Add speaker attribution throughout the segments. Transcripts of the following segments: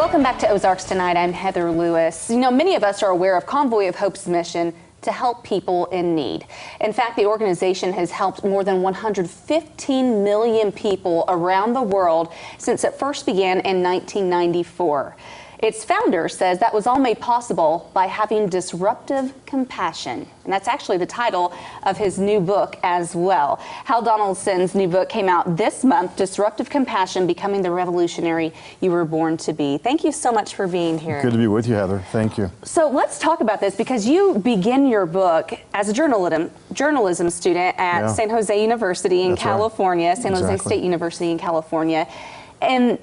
Speaker 1: Welcome back to Ozarks Tonight. I'm Heather Lewis. You know, many of us are aware of Convoy of Hope's mission to help people in need. In fact, the organization has helped more than 115 million people around the world since it first began in 1994. Its founder says that was all made possible by having disruptive compassion. And that's actually the title of his new book as well. Hal Donaldson's new book came out this month, Disruptive Compassion, Becoming the Revolutionary You Were Born to Be. Thank you so much for being here.
Speaker 2: Good to be with you, Heather. Thank you.
Speaker 1: So let's talk about this, because you begin your book as a journalism student at San Jose University in California, San Jose State University in California. And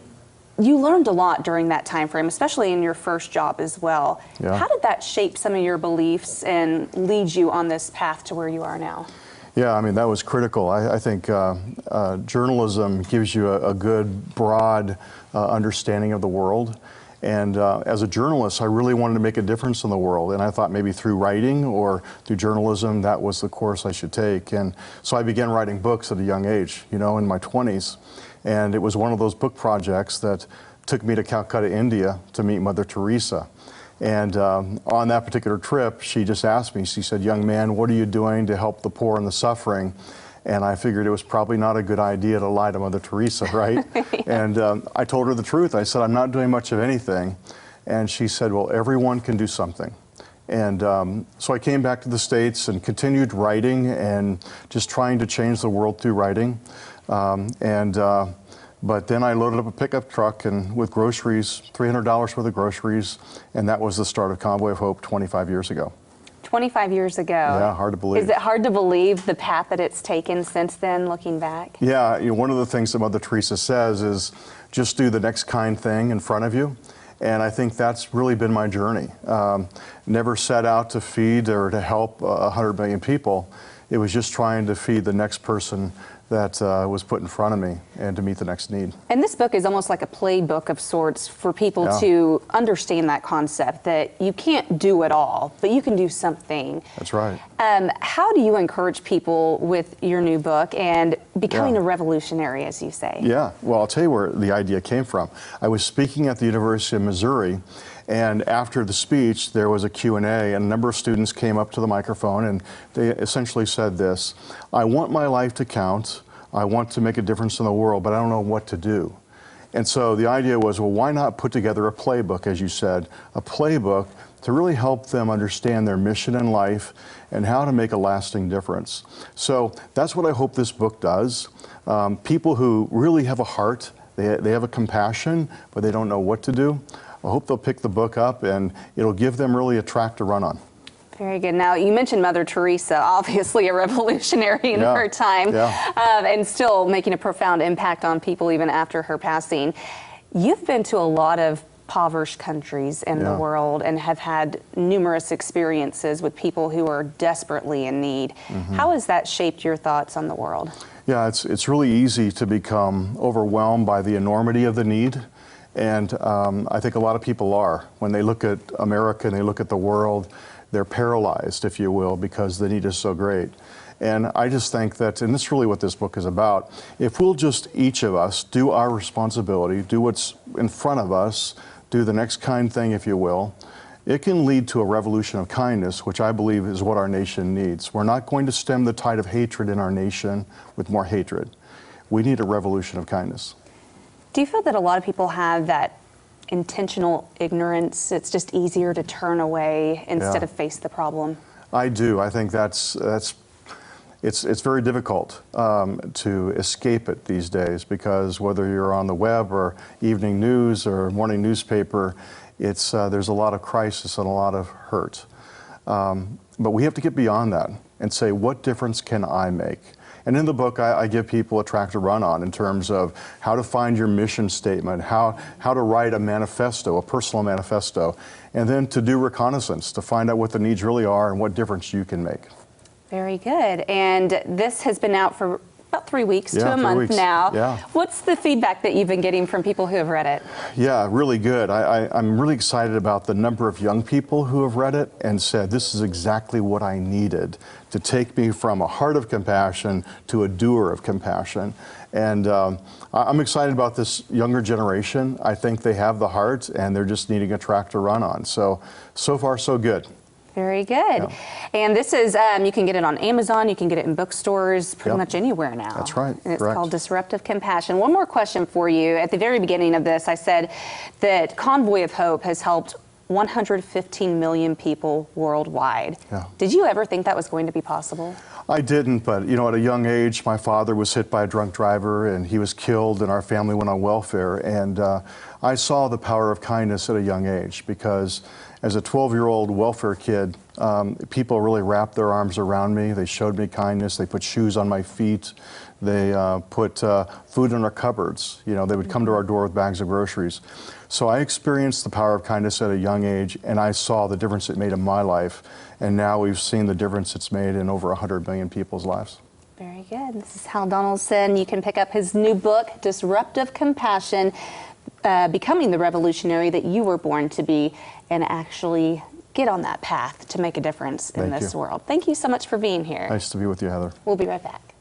Speaker 1: you learned a lot during that time frame, especially in your first job as well. Yeah. How did that shape some of your beliefs and lead you on this path to where you are now?
Speaker 2: Yeah, I mean, that was critical. I think journalism gives you a good, broad understanding of the world. And as a journalist, I really wanted to make a difference in the world. And I thought maybe through writing or through journalism, that was the course I should take. And so I began writing books at a young age, you know, in my 20s. And it was one of those book projects that took me to Calcutta, India to meet Mother Teresa. And on that particular trip, she just asked me, she said, "Young man, what are you doing to help the poor and the suffering?" And I figured it was probably not a good idea to lie to Mother Teresa, right? And I told her the truth. I said, "I'm not doing much of anything." And she said, "Well, everyone can do something." And so I came back to the States and continued writing and just trying to change the world through writing. But then I loaded up a pickup truck and with groceries, $300 worth of groceries, and that was the start of Convoy of Hope 25 years ago.
Speaker 1: 25 years ago.
Speaker 2: Yeah, hard to believe.
Speaker 1: Is it hard to believe the path that it's taken since then, looking back?
Speaker 2: Yeah, you know, one of the things that Mother Teresa says is just do the next kind thing in front of you. And I think that's really been my journey. Never set out to feed or to help 100 million people. It was just trying to feed the next person that was put in front of me and to meet the next need.
Speaker 1: And this book is almost like a playbook of sorts for people to understand that concept that you can't do it all, but you can do something.
Speaker 2: That's right.
Speaker 1: How do you encourage people with your new book and becoming a revolutionary, as you say? Yeah,
Speaker 2: well, I'll tell you where the idea came from. I was speaking at the University of Missouri, and after the speech, there was a Q&A, and a number of students came up to the microphone, and they essentially said this: "I want my life to count, I want to make a difference in the world, but I don't know what to do." And so the idea was, well, why not put together a playbook, as you said, a playbook to really help them understand their mission in life and how to make a lasting difference. So that's what I hope this book does. People who really have a heart, they have a compassion, but they don't know what to do, I hope they'll pick the book up and it'll give them really a track to run on.
Speaker 1: Very good. Now, you mentioned Mother Teresa, obviously a revolutionary in her time, and still making a profound impact on people even after her passing. You've been to a lot of impoverished countries in the world and have had numerous experiences with people who are desperately in need. How has that shaped your thoughts on the world?
Speaker 2: Yeah, it's really easy to become overwhelmed by the enormity of the need. And I think a lot of people are. When they look at America and they look at the world, they're paralyzed, if you will, because the need is so great. And I just think that, and this is really what this book is about, if we'll just each of us do our responsibility, do what's in front of us, do the next kind thing, if you will, it can lead to a revolution of kindness, which I believe is what our nation needs. We're not going to stem the tide of hatred in our nation with more hatred. We need a revolution of kindness.
Speaker 1: Do you feel that a lot of people have that intentional ignorance? It's just easier to turn away instead of face the problem?
Speaker 2: I do. I think it's very difficult to escape it these days, because whether you're on the web or evening news or morning newspaper, there's a lot of crisis and a lot of hurt. But we have to get beyond that and say, what difference can I make? And in the book, I give people a track to run on in terms of how to find your mission statement, how to write a manifesto, a personal manifesto, and then to do reconnaissance, to find out what the needs really are and what difference you can make.
Speaker 1: Very good. And this has been out for about 3 weeks to a month now.
Speaker 2: Yeah.
Speaker 1: What's the feedback that you've been getting from people who have read it?
Speaker 2: Yeah, really good. I'm really excited about the number of young people who have read it and said, this is exactly what I needed to take me from a heart of compassion to a doer of compassion. And I'm excited about this younger generation. I think they have the heart, and they're just needing a track to run on. So far, so good.
Speaker 1: Very good. Yeah. And this is, you can get it on Amazon, you can get it in bookstores, pretty much anywhere now.
Speaker 2: That's right.
Speaker 1: And it's called Disruptive Compassion. One more question for you. At the very beginning of this, I said that Convoy of Hope has helped 115 million people worldwide.
Speaker 2: Yeah.
Speaker 1: Did you ever think that was going to be possible?
Speaker 2: I didn't, but you know, at a young age, my father was hit by a drunk driver and he was killed, and our family went on welfare. And I saw the power of kindness at a young age, because as a 12-year-old welfare kid, people really wrapped their arms around me. They showed me kindness. They put shoes on my feet. They put food in our cupboards. You know, they would come to our door with bags of groceries. So I experienced the power of kindness at a young age, and I saw the difference it made in my life. And now we've seen the difference it's made in over 100 million people's lives.
Speaker 1: Very good. This is Hal Donaldson. You can pick up his new book, Disruptive Compassion, Becoming the Revolutionary That You Were Born to Be, and actually get on that path to make a difference in this world. Thank you so much for being here.
Speaker 2: Nice to be with you, Heather.
Speaker 1: We'll be right back.